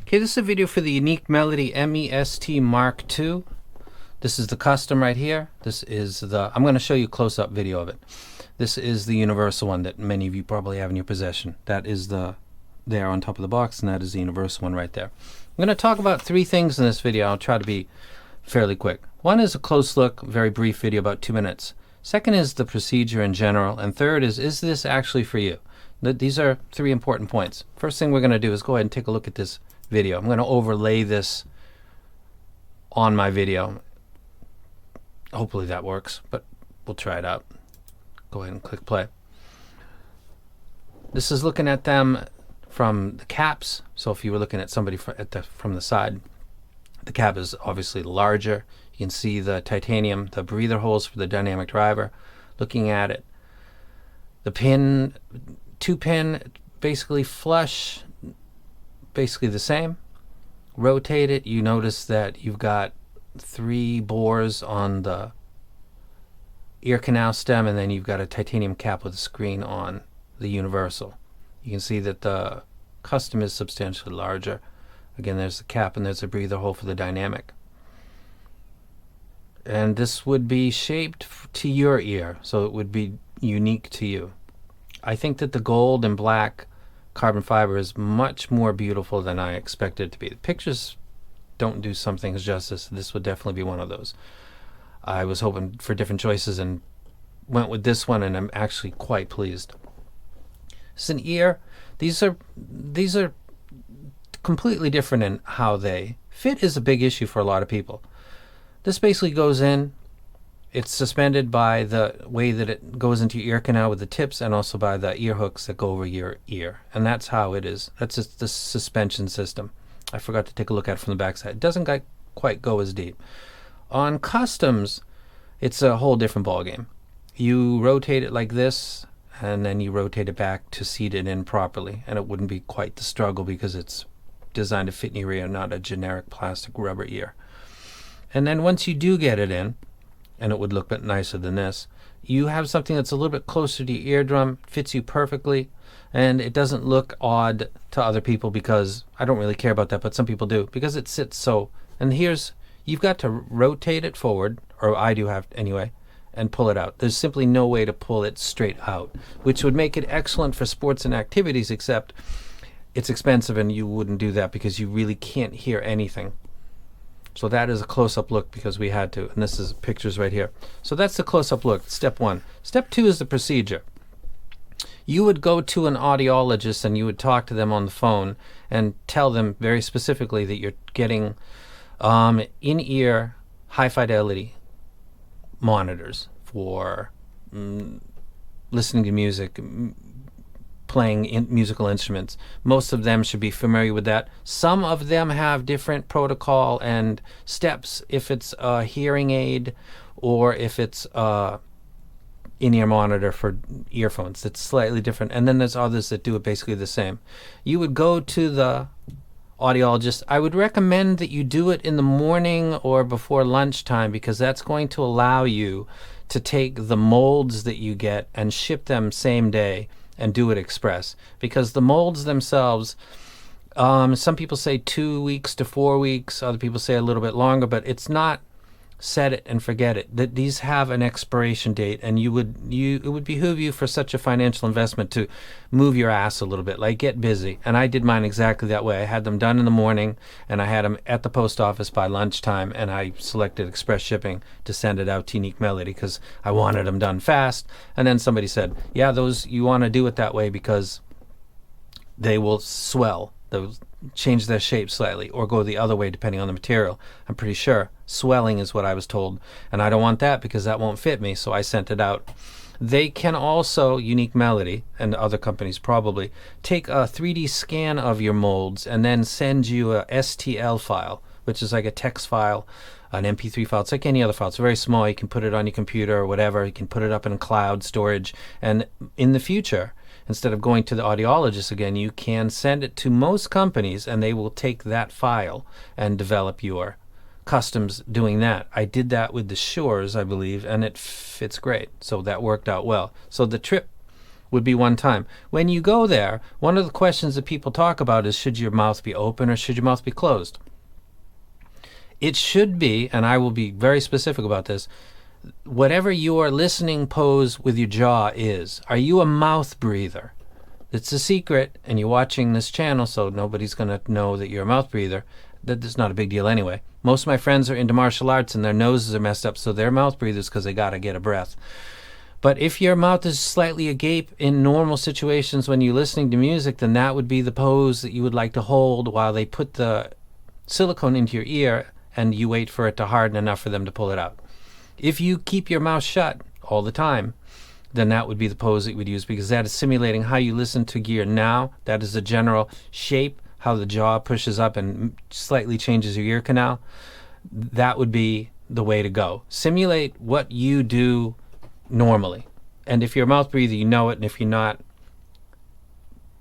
Okay, this is a video for the Unique Melody MEST MKII. This is the custom right here. This is the, I'm going to show you a close-up video of it. This is the universal one that many of you probably have in your possession. That is the there on top of the box, and that is the universal one right there. I'm going to talk about three things in this video. I'll try to be fairly quick. One is a close look, very brief video, about 2 minutes. Second is the procedure in general, and third is this actually for you? These are three important points. First thing we're going to do is go ahead and take a look at this video. I'm going to overlay this on my video. Hopefully that works, but we'll try it out. Go ahead and click play. This is looking at them from the caps. So if you were looking at somebody from the side, the cap is obviously larger. You can see the titanium, the breather holes for the dynamic driver. Looking at it, the pin, 2-pin, basically flush, basically the same. Rotate it, you notice that you've got 3 bores on the ear canal stem, and then you've got a titanium cap with a screen on the universal. You can see that the custom is substantially larger. Again, there's the cap and there's a breather hole for the dynamic. And this would be shaped to your ear, so it would be unique to you. I think that the gold and black carbon fiber is much more beautiful than I expected it to be. The pictures don't do some things justice. This would definitely be one of those. I was hoping for different choices and went with this one, and I'm actually quite pleased. It's an ear. These are completely different in how they fit. Is a big issue for a lot of people. This basically goes in. It's suspended by the way that it goes into your ear canal with the tips, and also by the ear hooks that go over your ear. And that's how it is. That's just the suspension system. I forgot to take a look at it from the back side. It doesn't quite go as deep. On customs, it's a whole different ballgame. You rotate it like this, and then you rotate it back to seat it in properly. And it wouldn't be quite the struggle because it's designed to fit in your ear, not a generic plastic rubber ear. And then once you do get it in, and it would look a bit nicer than this, you have something that's a little bit closer to your eardrum, fits you perfectly, and it doesn't look odd to other people, because I don't really care about that, but some people do, because it sits so. And here's, you've got to rotate it forward, or I do have anyway, and pull it out. There's simply no way to pull it straight out, which would make it excellent for sports and activities, except it's expensive and you wouldn't do that because you really can't hear anything. So that is a close-up look because we had to, and this is pictures right here. So that's the close-up look, step 1. Step 2 is the procedure. You would go to an audiologist and you would talk to them on the phone and tell them very specifically that you're getting in-ear high-fidelity monitors for listening to music, playing musical instruments. Most of them should be familiar with that. Some of them have different protocol and steps if it's a hearing aid or if it's a in-ear monitor for earphones. It's slightly different. And then there's others that do it basically the same. You would go to the audiologist. I would recommend that you do it in the morning or before lunchtime, because that's going to allow you to take the molds that you get and ship them same day and do it express, because the molds themselves, some people say 2 weeks to 4 weeks, other people say a little bit longer, but it's not set it and forget it. That these have an expiration date, and it would behoove you for such a financial investment to move your ass a little bit, like get busy. And I did mine exactly that way. I had them done in the morning, and I had them at the post office by lunchtime, and I selected express shipping to send it out to Unique Melody because I wanted them done fast. And then somebody said, yeah, those, you want to do it that way because they will swell. They'll change their shape slightly, or go the other way depending on the material. I'm pretty sure swelling is what I was told, and I don't want that because that won't fit me, so I sent it out. They can also, Unique Melody and other companies probably, take a 3D scan of your molds and then send you a STL file, which is like a text file, an MP3 file. It's like any other file. It's very small. You can put it on your computer or whatever. You can put it up in cloud storage, and in the future, instead of going to the audiologist again, you can send it to most companies, and they will take that file and develop your customs doing that. I did that with the Shores, I believe, and it fits great. So that worked out well. So the trip would be one time. When you go there, one of the questions that people talk about is, should your mouth be open or should your mouth be closed? It should be, and I will be very specific about this, whatever your listening pose with your jaw is. Are you a mouth breather? It's a secret, and you're watching this channel, so nobody's going to know that you're a mouth breather. That's not a big deal anyway. Most of my friends are into martial arts, and their noses are messed up, so they're mouth breathers because they got to get a breath. But if your mouth is slightly agape in normal situations when you're listening to music, then that would be the pose that you would like to hold while they put the silicone into your ear and you wait for it to harden enough for them to pull it out. If you keep your mouth shut all the time, then that would be the pose that you would use, because that is simulating how you listen to gear now. That is the general shape, how the jaw pushes up and slightly changes your ear canal. That would be the way to go. Simulate what you do normally. And if you're a mouth breather, you know it, and if you're not,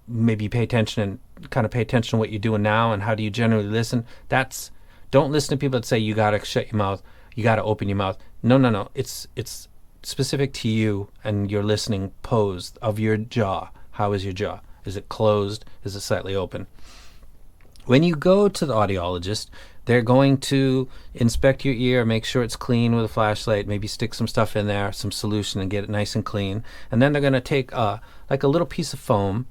maybe pay attention and kind of pay attention to what you're doing now and how do you generally listen. Don't listen to people that say you got to shut your mouth, you got to open your mouth. No. It's specific to you and your listening pose of your jaw. How is your jaw? Is it closed? Is it slightly open? When you go to the audiologist, they're going to inspect your ear, make sure it's clean with a flashlight, maybe stick some stuff in there, some solution, and get it nice and clean. And then they're going to take like a little piece of foam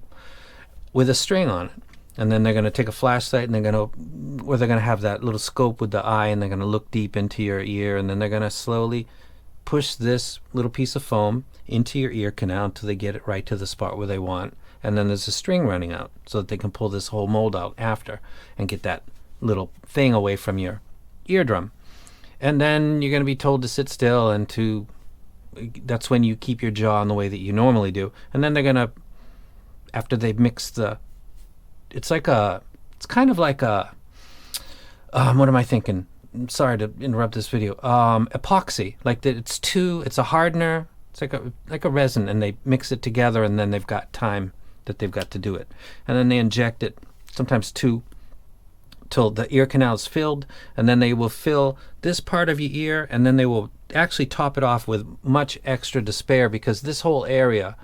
with a string on it. And then they're going to take a flashlight and they're going to have that little scope with the eye, and they're going to look deep into your ear, and then they're going to slowly push this little piece of foam into your ear canal until they get it right to the spot where they want. And then there's a string running out so that they can pull this whole mold out after and get that little thing away from your eardrum. And then you're going to be told to sit still, and that's when you keep your jaw in the way that you normally do. And then they're going to, after they've mixed it's kind of like a, what am I thinking? Sorry to interrupt this video. Epoxy, it's a hardener. It's like a resin, and they mix it together, and then they've got time that they've got to do it. And then they inject it, sometimes till the ear canal is filled, and then they will fill this part of your ear, and then they will actually top it off with much extra to spare, because this whole area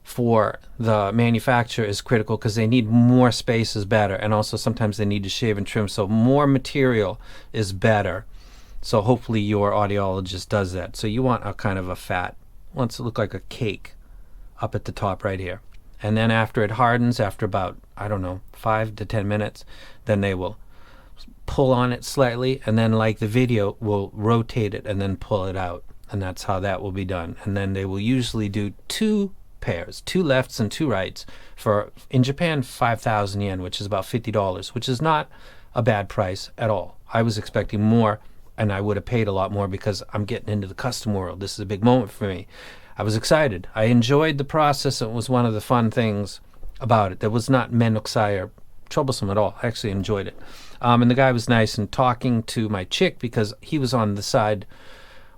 for the manufacturer is critical, because they need more space is better, and also sometimes they need to shave and trim, so more material is better. So hopefully your audiologist does that. So you want a kind of a fat, wants to look like a cake up at the top right here. And then after it hardens, after about, 5 to 10 minutes, then they will pull on it slightly, and then like the video will rotate it and then pull it out. And that's how that will be done. And then they will usually do 2 pairs, 2 lefts and 2 rights, for, in Japan, 5,000 yen, which is about $50, which is not a bad price at all. I was expecting more, and I would have paid a lot more because I'm getting into the custom world. This is a big moment for me. I was excited. I enjoyed the process. It was one of the fun things about it. That was not menuksai or troublesome at all. I actually enjoyed it. And the guy was nice, and talking to my chick, because he was on the side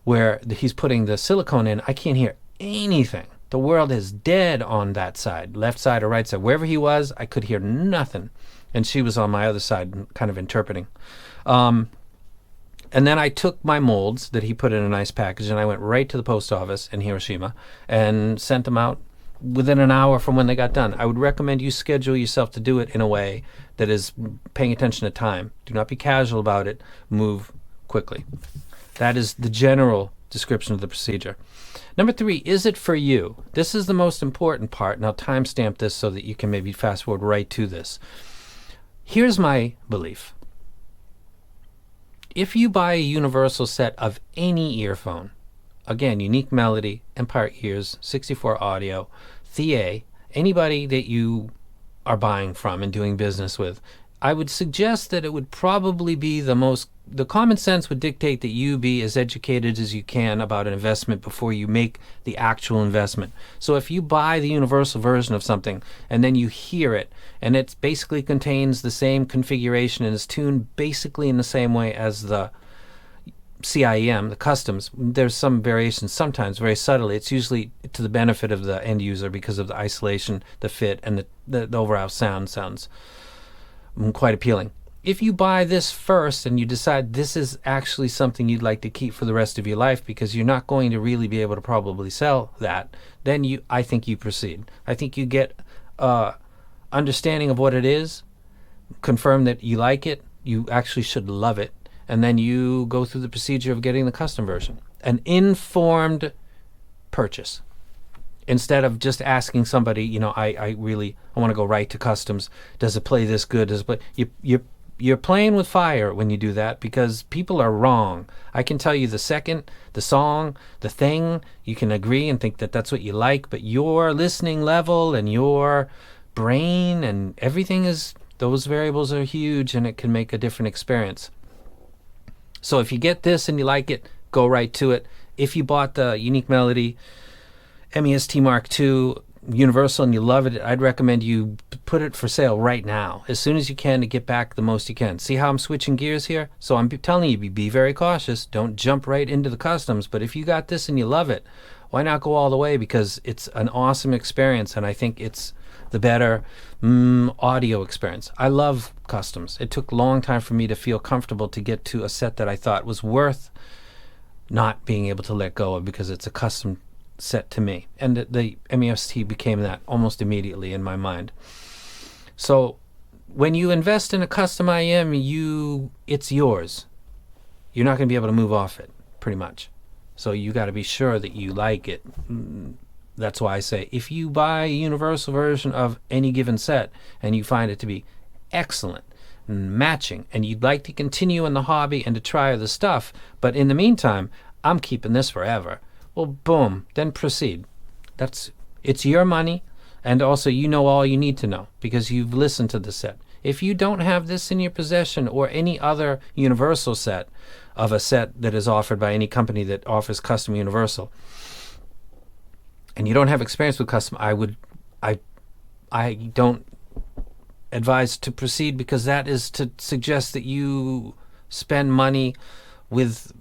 where he's putting the silicone in, I can't hear anything. The world is dead on that side, left side or right side. Wherever he was, I could hear nothing. And she was on my other side, kind of interpreting. And then I took my molds that he put in a nice package, and I went right to the post office in Hiroshima and sent them out within an hour from when they got done. I would recommend you schedule yourself to do it in a way that is paying attention to time. Do not be casual about it. Move quickly. That is the general description of the procedure. Number 3, is it for you? This is the most important part, and I'll timestamp this so that you can maybe fast forward right to this. Here's my belief. If you buy a universal set of any earphone, again, Unique Melody, Empire Ears, 64 Audio, CIEM, anybody that you are buying from and doing business with, I would suggest that it would probably be the common sense would dictate that you be as educated as you can about an investment before you make the actual investment. So if you buy the universal version of something and then you hear it, and it basically contains the same configuration and is tuned basically in the same way as the CIEM, the customs, there's some variations sometimes very subtly. It's usually to the benefit of the end user because of the isolation, the fit, and the overall sounds quite appealing. if you buy this first and you decide this is actually something you'd like to keep for the rest of your life because you're not going to really be able to probably sell that, then I think you proceed. I think you get understanding of what it is, confirm that you like it, you actually should love it, and then you go through the procedure of getting the custom version. An informed purchase. Instead of just asking somebody, you know, I want to go right to customs. Does it play this good? Does it play? You're playing with fire when you do that, because people are wrong. I can tell you the second, the song, the thing, you can agree and think that that's what you like, but your listening level and your brain and everything is, those variables are huge, and it can make a different experience. So if you get this and you like it, go right to it. If you bought the Unique Melody MEST MKII Universal and you love it, I'd recommend you put it for sale right now, as soon as you can, to get back the most you can. See how I'm switching gears here? So I'm telling you, be very cautious. Don't jump right into the customs. But if you got this and you love it, why not go all the way? Because it's an awesome experience, and I think it's the better audio experience. I love customs. It took a long time for me to feel comfortable to get to a set that I thought was worth not being able to let go of, because it's a custom set to me, and the MEST became that almost immediately in my mind. So when you invest in a custom IEM, it's yours. You're not going to be able to move off it, pretty much. So you got to be sure that you like it. That's why I say, if you buy a universal version of any given set and you find it to be excellent, matching, and you'd like to continue in the hobby and to try other stuff, but in the meantime, I'm keeping this forever, well, boom, then proceed. It's your money, and also you know all you need to know because you've listened to the set. If you don't have this in your possession, or any other universal set of a set that is offered by any company that offers custom universal, and you don't have experience with custom, I don't advise to proceed, because that is to suggest that you spend money with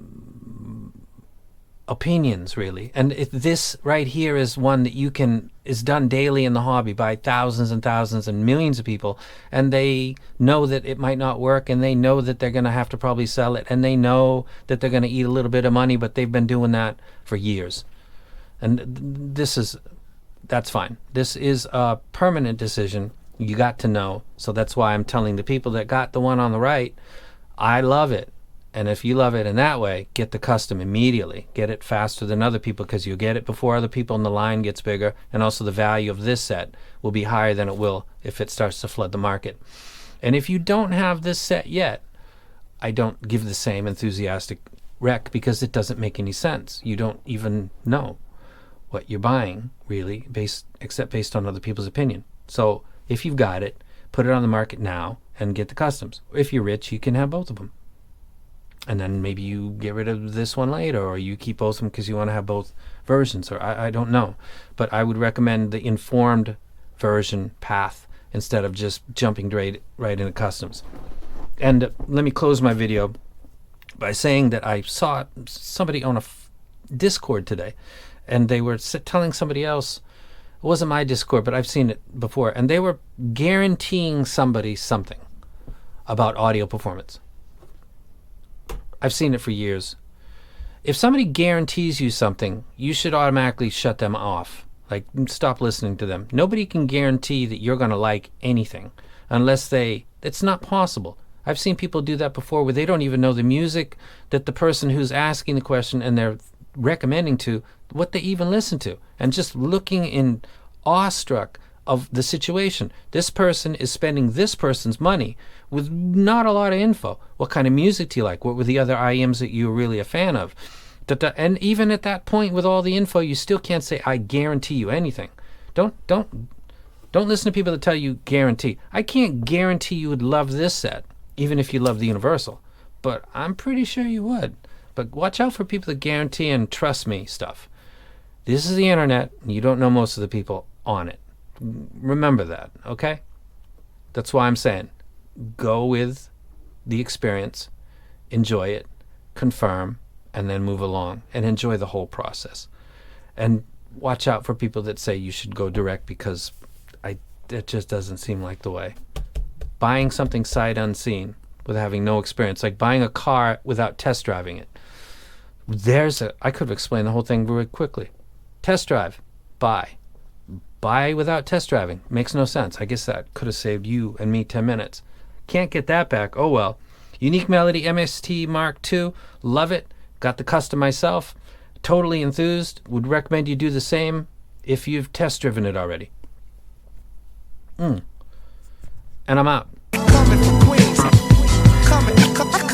opinions, really. And this right here is one that is done daily in the hobby by thousands and thousands and millions of people, and they know that it might not work, and they know that they're going to have to probably sell it, and they know that they're going to eat a little bit of money, but they've been doing that for years. And that's fine. This is a permanent decision. You got to know. So that's why I'm telling the people that got the one on the right, I love it. And if you love it in that way, get the custom immediately. Get it faster than other people, because you'll get it before other people, and the line gets bigger. And also the value of this set will be higher than it will if it starts to flood the market. And if you don't have this set yet, I don't give the same enthusiastic rec, because it doesn't make any sense. You don't even know what you're buying, really, except based on other people's opinion. So if you've got it, put it on the market now and get the customs. If you're rich, you can have both of them. And then maybe you get rid of this one later, or you keep both of them because you want to have both versions, or I don't know. But I would recommend the informed version path instead of just jumping right into customs. And let me close my video by saying that I saw somebody on a Discord today, and they were telling somebody else, it wasn't my Discord, but I've seen it before, and they were guaranteeing somebody something about audio performance. I've seen it for years. If somebody guarantees you something, you should automatically shut them off. Like, stop listening to them. Nobody can guarantee that you're going to like anything unless it's not possible. I've seen people do that before, where they don't even know the music that the person who's asking the question and they're recommending to, what they even listen to, and just looking in awestruck of the situation. This person is spending this person's money with not a lot of info. What kind of music do you like? What were the other IEMs that you were really a fan of? And even at that point, with all the info, you still can't say, I guarantee you anything. Don't listen to people that tell you guarantee. I can't guarantee you would love this set, even if you love the Universal, but I'm pretty sure you would. But watch out for people that guarantee and trust me stuff. This is the internet, and you don't know most of the people on it. Remember that, okay? That's why I'm saying, go with the experience, enjoy it, confirm, and then move along, and enjoy the whole process. And watch out for people that say you should go direct, because it just doesn't seem like the way. Buying something sight unseen, with having no experience, like buying a car without test driving it. I could have explained the whole thing very quickly. Test drive, buy. Buy without test driving. Makes no sense. I guess that could have saved you and me 10 minutes. Can't get that back. Oh well. Unique Melody MEST MKII. Love it. Got the custom myself. Totally enthused. Would recommend you do the same if you've test driven it already. And I'm out. Coming from Queens. Coming.